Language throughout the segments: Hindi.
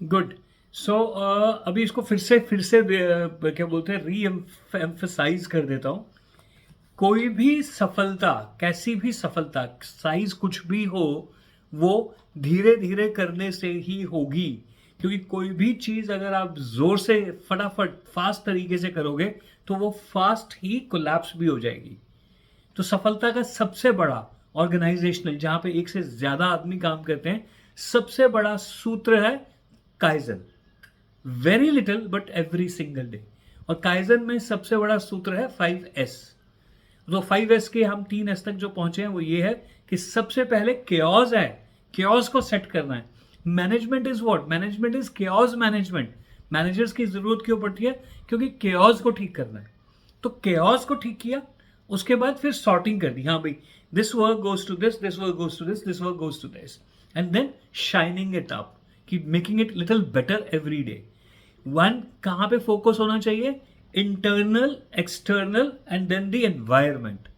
गुड। सो अभी इसको फिर से क्या बोलते हैं, री एम्फसाइज कर देता हूँ। कोई भी सफलता, कैसी भी सफलता, साइज कुछ भी हो, वो धीरे धीरे करने से ही होगी। क्योंकि कोई भी चीज अगर आप जोर से फटाफट फास्ट तरीके से करोगे तो वो फास्ट ही कोलैप्स भी हो जाएगी। तो सफलता का सबसे बड़ा ऑर्गेनाइजेशनल, जहां पे एक से ज्यादा आदमी काम करते हैं, सबसे बड़ा सूत्र है kaizen. Very little but every single day. और काइजन में सबसे बड़ा सूत्र है 5S। तो 5S के हम 3S तक जो पहुंचे हैं वो ये है कि सबसे पहले केओस है, केओस को सेट करना है। Management is what? Management is chaos management. Managers की जरूरत क्यों पड़ती है? क्योंकि केओस को ठीक करना है। तो केओस को ठीक किया, उसके बाद फिर सॉर्टिंग कर दी। हाँ भाई, this work goes to this, this work goes to this, this work goes to this, and then shining it up, की making it little better every day. One, कहां पे फोकस होना चाहिए? Internal, external and then the environment.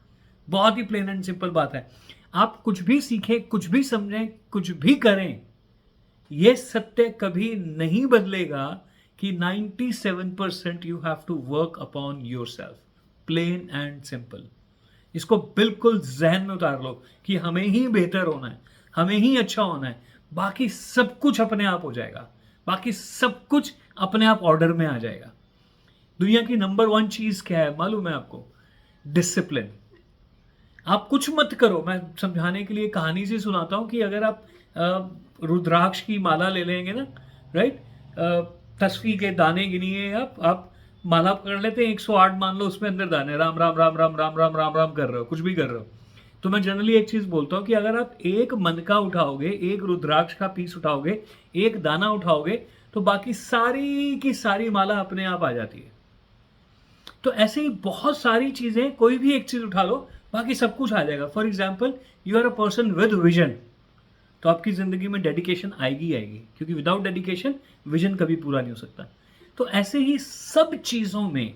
बहुत ही प्लेन एंड सिंपल बात है। आप कुछ भी सीखें, कुछ भी समझें, कुछ भी करें, यह सत्य कभी नहीं बदलेगा कि 97% you have to work upon yourself. Plain and simple. इसको बिल्कुल जहन में उतार लो कि हमें ही बेहतर होना है, हमें ही अच्छा होना है, बाकी सब कुछ अपने आप हो जाएगा, बाकी सब कुछ अपने आप ऑर्डर में आ जाएगा। दुनिया की नंबर 1 चीज क्या है मालूम है आपको? डिसिप्लिन। आप कुछ मत करो, मैं समझाने के लिए कहानी से सुनाता हूं कि अगर आप रुद्राक्ष की माला ले लेंगे ना, राइट, तस्वीर के दाने गिनिए, आप माला पकड़ लेते हैं 108, मान लो उसमें अंदर दाने, राम राम राम राम राम राम राम राम कर रहे हो, कुछ भी कर रहे हो। तो मैं जनरली एक चीज बोलता हूं कि अगर आप एक मन का उठाओगे, एक रुद्राक्ष का पीस उठाओगे, एक दाना उठाओगे, तो बाकी सारी की सारी माला अपने आप आ जाती है। तो ऐसे ही बहुत सारी चीजें, कोई भी एक चीज उठा लो, बाकी सब कुछ आ जाएगा। For example, you are a person with vision, तो आपकी जिंदगी में डेडिकेशन आएगी आएगी, क्योंकि विदाउट डेडिकेशन विजन कभी पूरा नहीं हो सकता। तो ऐसे ही सब चीजों में,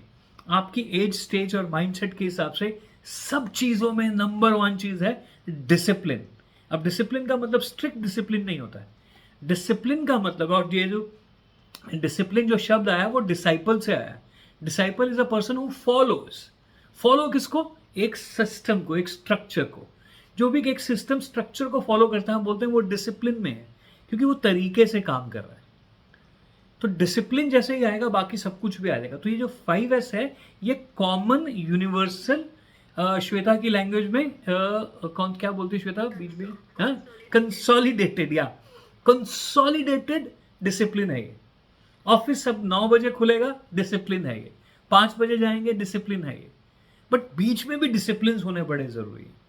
आपकी एज, स्टेज और माइंडसेट के हिसाब से सब चीजों में नंबर 1 चीज है डिसिप्लिन। अब डिसिप्लिन का मतलब स्ट्रिक्ट डिसिप्लिन नहीं होता है। डिसिप्लिन का मतलब, और ये जो डिसिप्लिन जो शब्द आया वो डिसाइपल से आया। Disciple is a person who follows. Follow किसको? एक सिस्टम को, एक स्ट्रक्चर को। जो भी एक सिस्टम स्ट्रक्चर को फॉलो करता है, हम बोलते हैं वो डिसिप्लिन में है, क्योंकि वो तरीके से काम कर रहा है। तो डिसिप्लिन जैसे ही आएगा, बाकी सब कुछ भी आ जाएगा। तो ये जो 5S है, ये कॉमन यूनिवर्सल, श्वेता की लैंग्वेज में कौन क्या बोलती है श्वेता बीच में? हाँ, कंसोलिडेटेड, या कंसोलिडेटेड डिसिप्लिन है ये। ऑफिस सब 9 बजे खुलेगा, डिसिप्लिन है ये। 5 बजे जाएंगे, डिसिप्लिन है ये। बट बीच में भी डिसिप्लिन होने बड़े जरूरी है।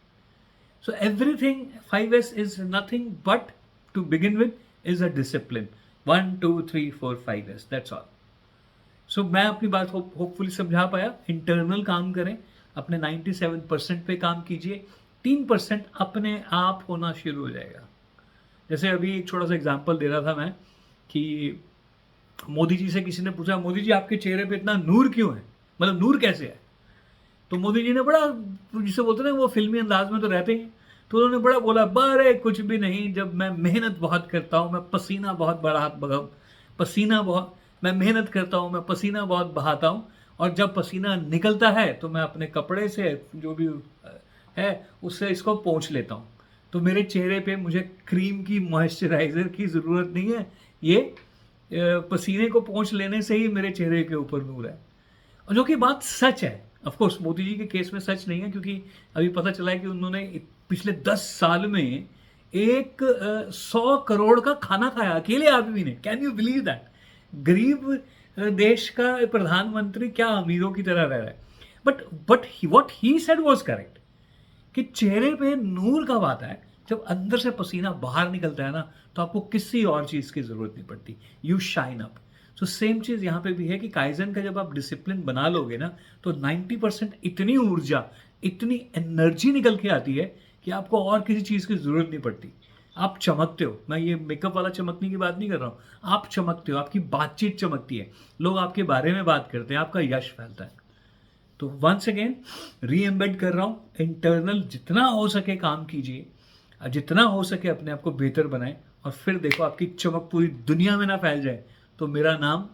So everything 5S is nothing but, to begin with, is a discipline. 1 2 3 4 5S, that's all. So मैं अपनी बात होपफुली समझा पाया। इंटरनल काम करें, अपने 97% पे काम कीजिए, 3% अपने आप होना शुरू हो जाएगा। जैसे अभी एक छोटा सा एग्जाम्पल दे रहा था मैं कि मोदी जी से किसी ने पूछा, मोदी जी आपके चेहरे पे इतना नूर क्यों है, मतलब नूर कैसे है? तो मोदी जी ने बड़ा, जिसे बोलते हैं वो फिल्मी अंदाज में तो रहते हैं, तो उन्होंने बड़ा बोला, बारे कुछ भी नहीं, जब मैं मेहनत बहुत करता हूँ, मैं पसीना बहुत मैं मेहनत करता हूँ, मैं पसीना बहुत बहाता हूँ, और जब पसीना निकलता है तो मैं अपने कपड़े से, जो भी है, उससे इसको पोंछ लेता हूँ। तो मेरे चेहरे पे मुझे क्रीम की, मॉइस्चराइजर की ज़रूरत नहीं है, ये पसीने को पोंछ लेने से ही मेरे चेहरे के ऊपर नूर है। और जो कि बात सच है। ऑफ कोर्स मोदी जी के केस में सच नहीं है, क्योंकि अभी पता चला है कि उन्होंने पिछले 10 साल में 100 करोड़ का खाना खाया, अकेले आदमी ने। Can you believe that? गरीब देश का प्रधानमंत्री क्या अमीरों की तरह रह रहा है। But what he said was correct, कि चेहरे पे नूर कब आता है? जब अंदर से पसीना बाहर निकलता है ना, तो आपको किसी और चीज की जरूरत नहीं पड़ती, you shine up. So same चीज यहां पे भी है कि काइजन का जब आप डिसिप्लिन बना लोगे ना, तो 90% इतनी ऊर्जा, इतनी एनर्जी निकल के आती है कि आपको और किसी चीज की जरूरत नहीं पड़ती। आप चमकते हो। मैं ये मेकअप वाला चमकने की बात नहीं कर रहा हूं, आप चमकते हो, आपकी बातचीत चमकती है, लोग आपके बारे में बात करते हैं, आपका यश फैलता है। तो वंस अगेन री एम्बेड कर रहा हूं, इंटरनल जितना हो सके काम कीजिए। जितना हो सके अपने आप को बेहतर बनाएं, और फिर देखो आपकी चमक पूरी दुनिया में ना फैल जाए तो मेरा नाम,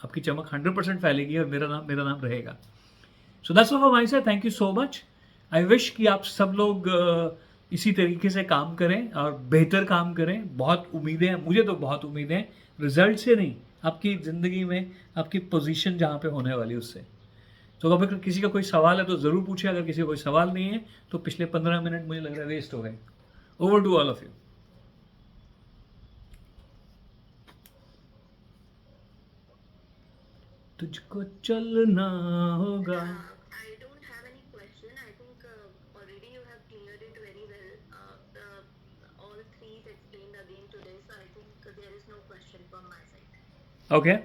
आपकी चमक 100% फैलेगी और मेरा नाम रहेगा. So that's all for my side. Thank you so much. I wish कि आप सब लोग इसी तरीके से काम करें और बेहतर काम करें. बहुत उम्मीदें हैं, मुझे तो बहुत उम्मीदें हैं, रिजल्ट से नहीं, आपकी ज़िंदगी में आपकी पोजीशन जहाँ पे होने वाली है उससे. तो अगर किसी का कोई सवाल है तो ज़रूर पूछे. अगर किसी का कोई सवाल नहीं है तो पिछले 15 मिनट मुझे लग रहा है वेस्ट हो गए. Over to all of you. तुझको चलना होगा. I don't have any question. I think already you have cleared it very well. All three is explained again today, so I think there is no question from my side. Okay.